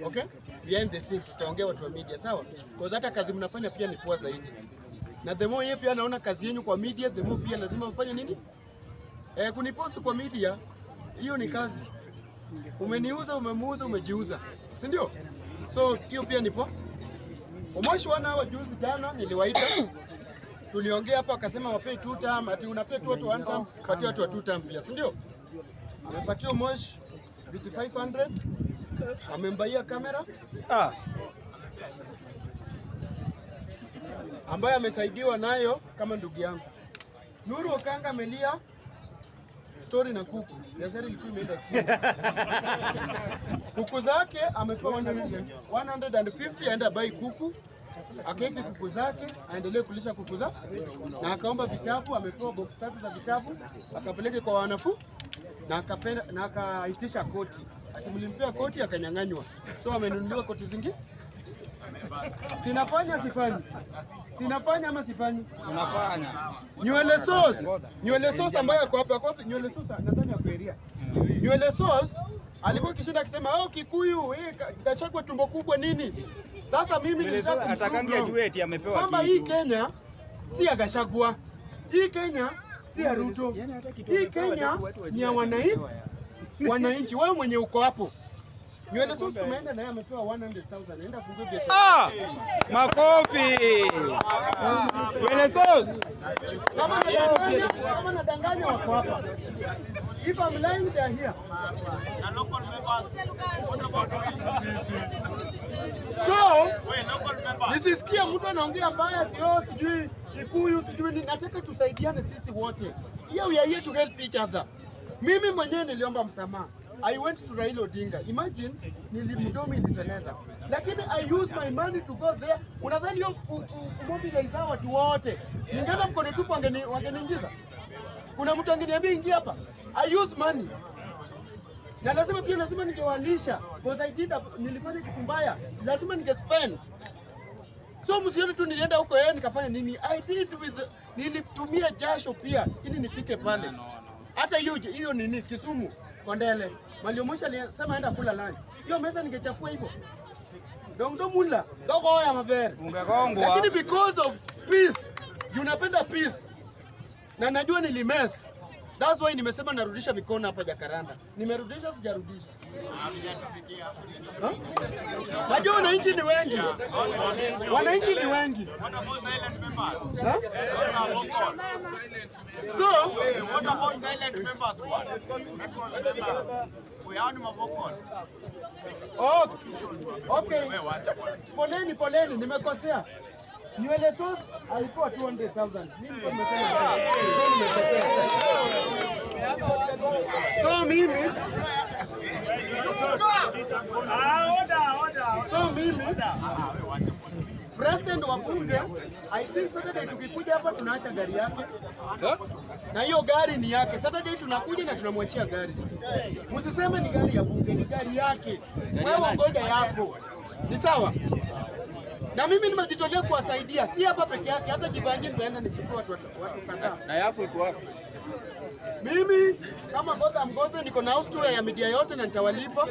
Okay? Behind the scene tutaongea watu wa media, sawa? Kwa hata kazi mnafanya pia ni poa zaidi. Na the more yeye pia anaona kazi yenu kwa media, the more pia lazima mfanye nini? Kunipost kwa media, hiyo ni kazi. Umeniuza, umemuuza, umejiuza. Si ndio? So hiyo pia ni poa. Omosh wana juzi jana niliwaita. Tuliongea hapa akasema wapei 2 term, ati unapea tu watu 1 term, patia watu wa 2 term pia, si ndio? Amepatia Omosh 500. Amembaia kamera. Ambaye amesaidiwa nayo kama ndugu yangu. Nuru Okanga amelia story na kuku. Biashara ilikuwa imeenda chini. Kuku zake amepewa 150 aenda bai kuku. Akaeke kuku zake aendelee kulisha kuku zake. Na akaomba vitabu, amepewa box 3 za vitabu, akapeleke kwa wanafunzi na akaitisha koti. Akimlimpia koti akanyang'anywa. So amenunuliwa koti zingine. Sinafanya sifanyi. Sinafanya ama sifanyi? Unafanya. Nywele sauce ambayo yako hapa nywele sauce nadhani ya kueria. Nywele sauce alikuwa kishinda akisema Kikuyu kachagua tumbo kubwa nini? Sasa mimi nilitaka atakangia duet amepewa kama hii Kenya si ya Gachagua. Hii Kenya si ya Ruto. Hii Kenya ni ya wananchi. Wewe mwenye uko hapo. Nywele sauce tumeenda naye amepewa 100,000. Naenda fungue biashara. Makofi. Nywele sauce. Kama nadanganya wako hapa. If I'm lying they are here. Na local members. So, nisisikia mtu anaongea mbaya sijui Kikuyu sijui nataka tusaidiane sisi wote. Here we are here to help each other. Mimi mwenyewe niliomba msamaha. I went to Raila Odinga. Imagine nilimdomi niteleza. Lakini I use my money to go there. Unadhani hiyo kumobilize watu wote. Ningeenda mkono tupu wangeniingiza. Kuna mtu angeniambia ingia hapa. I use money. Na lazima ningewalisha. Because nilifanya kitu mbaya. Lazima spend. So msione tu nilienda huko nikafanya nini? I did nilitumia jasho pia ili nifike pale. Hata hiyo nini Kisumu Kondele. Maliomusha alisema aenda kula lunch. Hiyo meza ningechafua hivyo. Ndo mula. Dogo ya mabere. Ungekongwa. Lakini because of peace. Unapenda peace. Na najua nilimess. That's why nimesema narudisha mikono hapa Jakaranda. Nimerudisha sijarudisha. Najua wananchi ni wengi. Wananchi ni wengi. So, what about silent members? We are not vocal. Okay. Poleni, nimekosea. Nywele sauce alikuwa 200,000. Mimi nimesema. So mimi President wa bunge, I think Saturday tukikuja hapa tunaacha gari yake. Na hiyo gari ni yake. Saturday tunakuja na tunamwachia gari. Msiseme ni gari ya bunge, ni gari yake. Wewe ngoja yako. Ni sawa? Na mimi nimejitolea kuwasaidia, si hapa peke yake, hata Jivanji nitaenda nichukue watu kadhaa. Na yako iko wapi? Mimi kama Godha niko na house tour ya media yote na nitawalipa.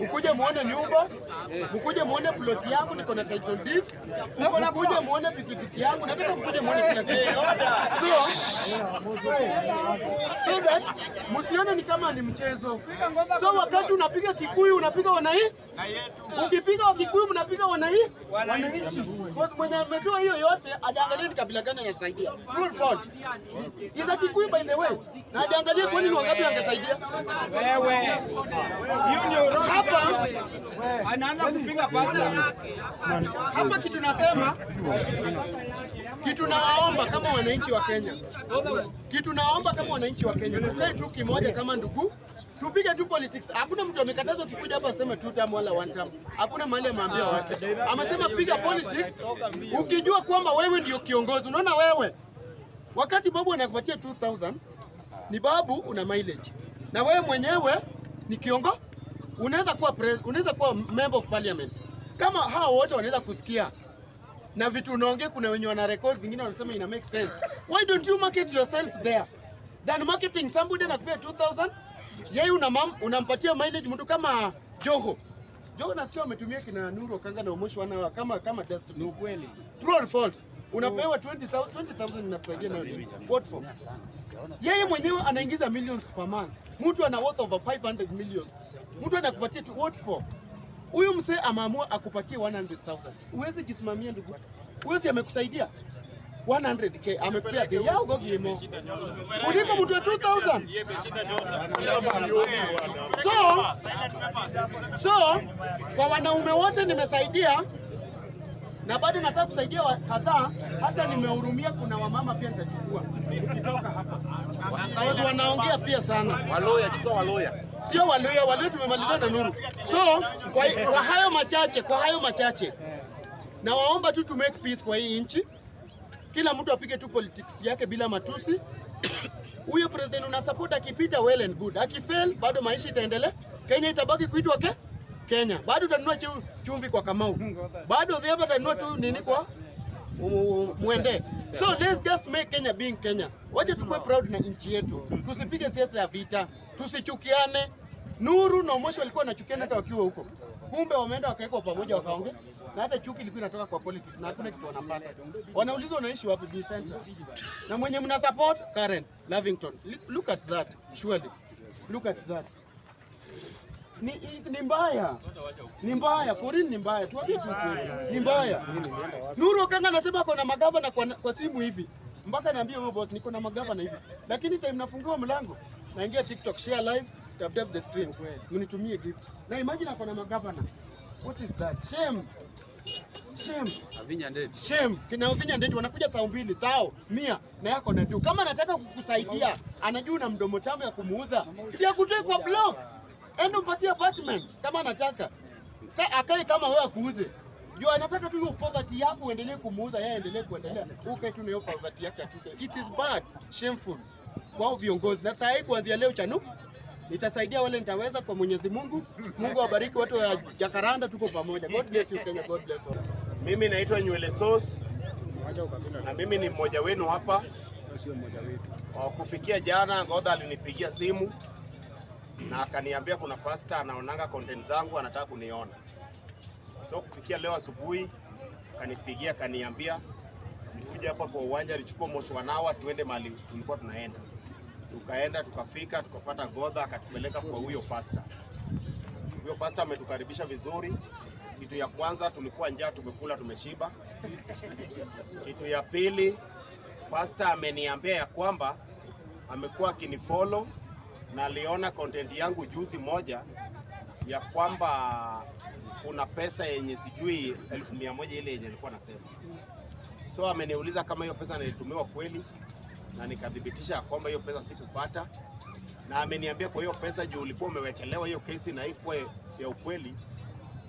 Mkuje muone nyumba, mkuje muone plot yangu, niko na title deed. Mkuje muone pikipiki yangu, nataka mkuje muone kila kitu. So that msione ni kama ni mchezo. So wakati unapiga Kikuyu unapiga wananchi. Ukipiga wa Kikuyu mnapiga wananchi. Kwa mwenye ametoa hiyo yote ajaangalie ni kabila gani anasaidia. Full fault. Is a Kikuyu by the way. Na ajaangalie kwa nini wangapi wangesaidia. Wewe. Hiyo Hapa anaanza kupiga pasta. Hapa kitu nawaomba kama wananchi wa Kenya. Tukae tu kimoja kama ndugu. Tupige tu politics. Hakuna mtu amekatazwa kikuja hapa aseme 2 term wala 1 term. Hakuna mahali ameambia watu. Amesema piga politics ukijua kwamba wewe ndio kiongozi. Unaona wewe wakati babu anakupatia 2000 ni babu una mileage. Na wewe mwenyewe ni kiongozi. Unaweza kuwa member of parliament. Kama hao wote wanaweza kusikia na vitu unaongea, kuna wenye wana record vingine wanasema ina make sense. Why don't you market yourself there? Than marketing somebody anakupea 2000, yeye unampatia mileage mtu kama Jogo nasikia umetumia kina Nuru Okanga na Omosh wana kama destiny. Ni ukweli. True or false? Unapewa 20,000 inakusaidia nayo nini? What for? Yeye mwenyewe anaingiza millions per month. Mtu ana worth over 500 million. Mtu anakupatia what for? Huyu msee amaamua akupatie 100,000. Uweze jisimamia ndugu. Uweze amekusaidia 100k amekupea bei yao gogimo. Uliko mtu wa 2,000. So kwa wanaume wote nimesaidia na bado nataka kusaidia kadhaa, hata nimehurumia. Kuna wamama pia nitachukua ukitoka hapa. Watu wanaongea pia sana. Waloya, chukua waloya. Sio waloya tumemaliza na Nuru. So kwa hayo machache na waomba tu to make peace kwa hii nchi. Kila mtu apige tu politics yake bila matusi. Huyo president una support akipita well and good. Akifail bado maisha itaendelea. Kenya itabaki kuitwa Kenya. Bado utanunua chumvi kwa Kamau. Bado hapa utanunua tu nini kwa Mwende. So let's just make Kenya being Kenya. Wacha tukue proud na nchi yetu. Tusipige siasa ya vita. Tusichukiane. Nuru na Omosh walikuwa wanachukiana hata wakiwa huko. Kumbe wameenda wakawekwa pamoja wakaongea. Na hata chuki ilikuwa inatoka kwa politics na hakuna kitu wanapata. Wanaulizwa unaishi wapi B center. Na mwenye mna support Karen Lavington. Look at that. Surely. Look at that. Ni mbaya. Ni mbaya. Foreign ni mbaya. Tuambie tu kweli. Ni mbaya. Nuru Okanga anasema kuna magavana kwa simu hivi. Mpaka niambie huyo boss niko na magavana hivi. Lakini time nafungua mlango, naingia TikTok, share live, tap the screen. Mnitumie gift. Na imagine kuna magavana. What is that? Shame. Shame. Kina Ovinya Ndeti wanakuja saa 2, tao 100 na yako na ndio. Kama anataka kukusaidia, anajua na mdomo tamu ya kumuuza. Si akutoe kwa blog. Endo mpatie apartment kama anataka. Akae kama wewe akuuze. Jua anataka tu hiyo poverty yako uendelee kumuuza, yeye endelee kuendelea. Ukae tu na hiyo poverty yake atuke. It is bad, shameful. Kwa viongozi. Na sasa kuanzia leo chanu nitasaidia wale nitaweza kwa Mwenyezi Mungu. Mungu awabariki watu wa Jacaranda, tuko pamoja. God bless you Kenya, God bless you. Mimi naitwa Nywele Sauce. Na mimi ni mmoja wenu hapa. Kufikia jana Godha alinipigia simu na akaniambia kuna pastor anaonanga content zangu anataka kuniona. So kufikia leo asubuhi akanipigia akaniambia nikuja hapa kwa uwanja nichukue moshi wanawa tuende mahali tulikuwa tunaenda. Tukaenda tukafika tukapata Godha akatupeleka kwa huyo pastor. Huyo pastor ametukaribisha vizuri. Kitu ya kwanza tulikuwa njaa, tumekula tumeshiba. Kitu ya pili pastor ameniambia ya kwamba amekuwa akinifollow na aliona content yangu juzi moja ya kwamba kuna pesa yenye sijui 1,100 ile yenye nilikuwa nasema. So ameniuliza kama hiyo pesa nilitumiwa kweli na nikadhibitisha ya kwamba hiyo pesa sikupata, na ameniambia kwa hiyo pesa juu ulikuwa umewekelewa hiyo kesi na haikuwa ya ukweli,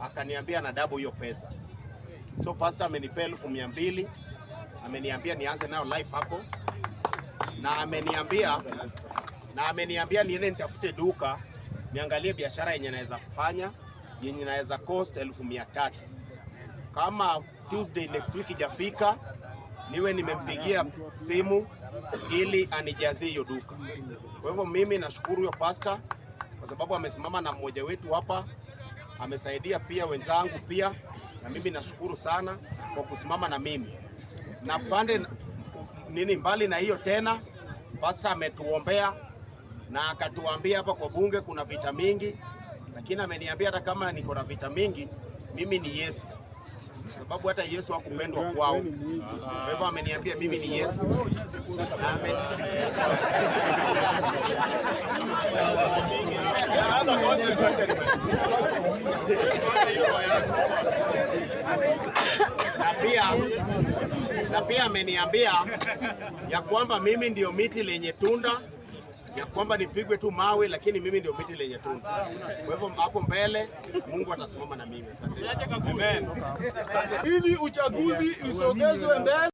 akaniambia na double hiyo pesa. So pastor amenipea 200,000, ameniambia nianze nayo live hapo, na ameniambia niende nitafute duka niangalie biashara yenye naweza kufanya yenye naweza cost 1,300. Kama Tuesday next week ijafika niwe nimempigia simu ili anijazie hiyo duka. Kwa hivyo mimi nashukuru huyo pastor kwa sababu amesimama na mmoja wetu hapa, amesaidia pia wenzangu pia, na mimi nashukuru sana kwa kusimama na mimi. Na pande mbali na hiyo tena pastor ametuombea na akatuambia hapa kwa bunge kuna vita mingi, lakini ameniambia hata kama niko na vita mingi mimi ni Yesu, sababu hata Yesu hakupendwa kwao. Kwa hivyo ameniambia mimi ni Yesu. Na pia ameniambia ya kwamba mimi ndio miti lenye tunda, ya kwamba nipigwe tu mawe lakini mimi ndio miti lenye tunda. Kwa hivyo hapo mbele Mungu atasimama na mimi. Asante. Ili uchaguzi usogezwe mbele.